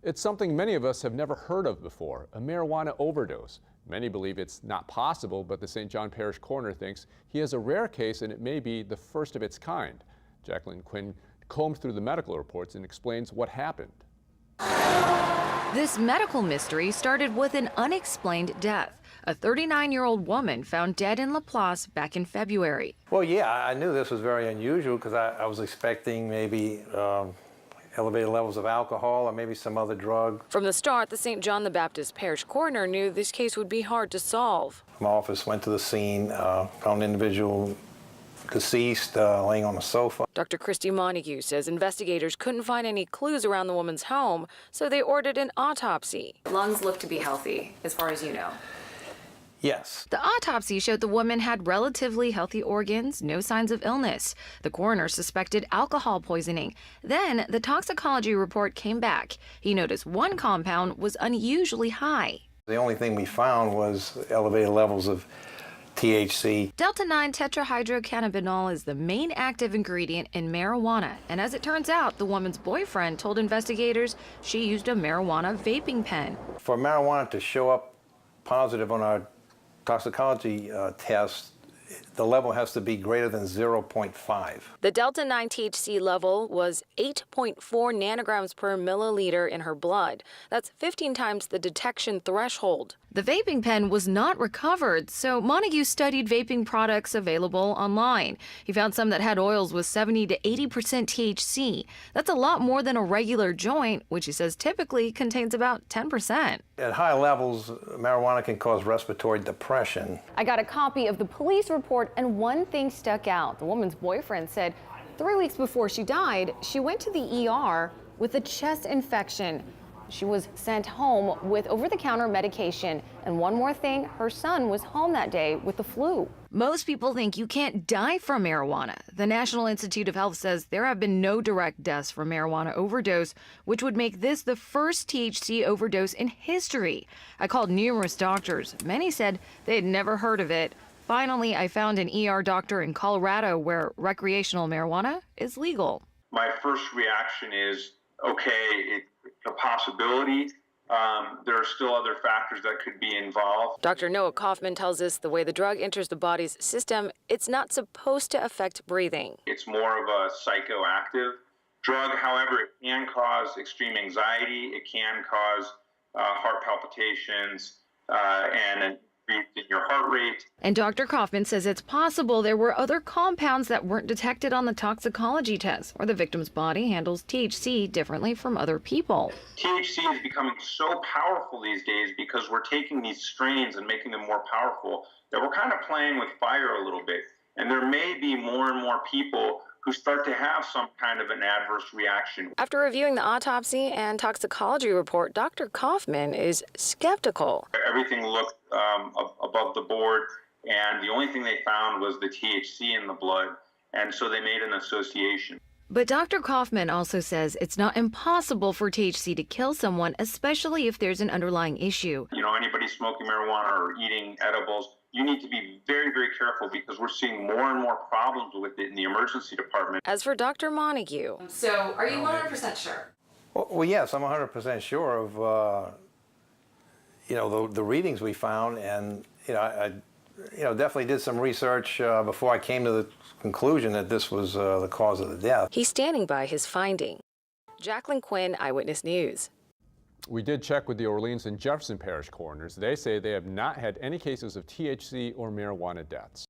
It's something many of us have never heard of before, a marijuana overdose. Many believe it's not possible, but the St. John Parish coroner thinks he has a rare case and it may be the first of its kind. Jacqueline Quinn combed through the medical reports and explains what happened. This medical mystery started with an unexplained death. A 39-year-old woman found dead in LaPlace back in February. Well, yeah, I knew this was very unusual because I was expecting maybe elevated levels of alcohol or maybe some other drug. From the start, the St. John the Baptist Parish coroner knew this case would be hard to solve. My office went to the scene, found an individual deceased, laying on a sofa. Dr. Christy Montegut says investigators couldn't find any clues around the woman's home, so they ordered an autopsy. Lungs look to be healthy, as far as you know. Yes. The autopsy showed the woman had relatively healthy organs, no signs of illness. The coroner suspected alcohol poisoning. Then the toxicology report came back. He noticed one compound was unusually high. The only thing we found was elevated levels of THC. Delta-9 tetrahydrocannabinol is the main active ingredient in marijuana, and as it turns out, the woman's boyfriend told investigators she used a marijuana vaping pen. For marijuana to show up positive on our toxicology test, the level has to be greater than 0.5. The Delta-9 THC level was 8.4 nanograms per milliliter in her blood. That's 15 times the detection threshold. The vaping pen was not recovered, so Montague studied vaping products available online. He found some that had oils with 70 to 80% THC. That's a lot more than a regular joint, which he says typically contains about 10%. At high levels, marijuana can cause respiratory depression. I got a copy of the police report, and one thing stuck out. The woman's boyfriend said 3 weeks before she died, she went to the ER with a chest infection. She was sent home with over-the-counter medication. And one more thing, her son was home that day with the flu. Most people think you can't die from marijuana. The National Institute of Health says there have been no direct deaths from marijuana overdose, which would make this the first THC overdose in history. I called numerous doctors. Many said they had never heard of it. Finally, I found an ER doctor in Colorado where recreational marijuana is legal. My first reaction is, okay, it's a possibility. There are still other factors that could be involved. Dr. Noah Kaufman tells us the way the drug enters the body's system, it's not supposed to affect breathing. It's more of a psychoactive drug. However, it can cause extreme anxiety. It can cause heart palpitations and an increase in your heart rate. And Dr. Kaufman says it's possible there were other compounds that weren't detected on the toxicology test, or the victim's body handles THC differently from other people. THC is becoming so powerful these days because we're taking these strains and making them more powerful that we're kind of playing with fire a little bit. And there may be more and more people who start to have some kind of an adverse reaction. After reviewing the autopsy and toxicology report, Dr. Kaufman is skeptical. Everything looked above the board, and the only thing they found was the THC in the blood, and so they made an association. But Dr. Kaufman also says it's not impossible for THC to kill someone, especially if there's an underlying issue. You know, anybody smoking marijuana or eating edibles, you need to be very, very careful because we're seeing more and more problems with it in the emergency department. As for Dr. Montague. So, are you 100% sure? Well, yes, I'm 100% sure of, the readings we found, and, I definitely did some research before I came to the conclusion that this was the cause of the death. He's standing by his finding. Jacqueline Quinn, Eyewitness News. We did check with the Orleans and Jefferson Parish coroners. They say they have not had any cases of THC or marijuana deaths.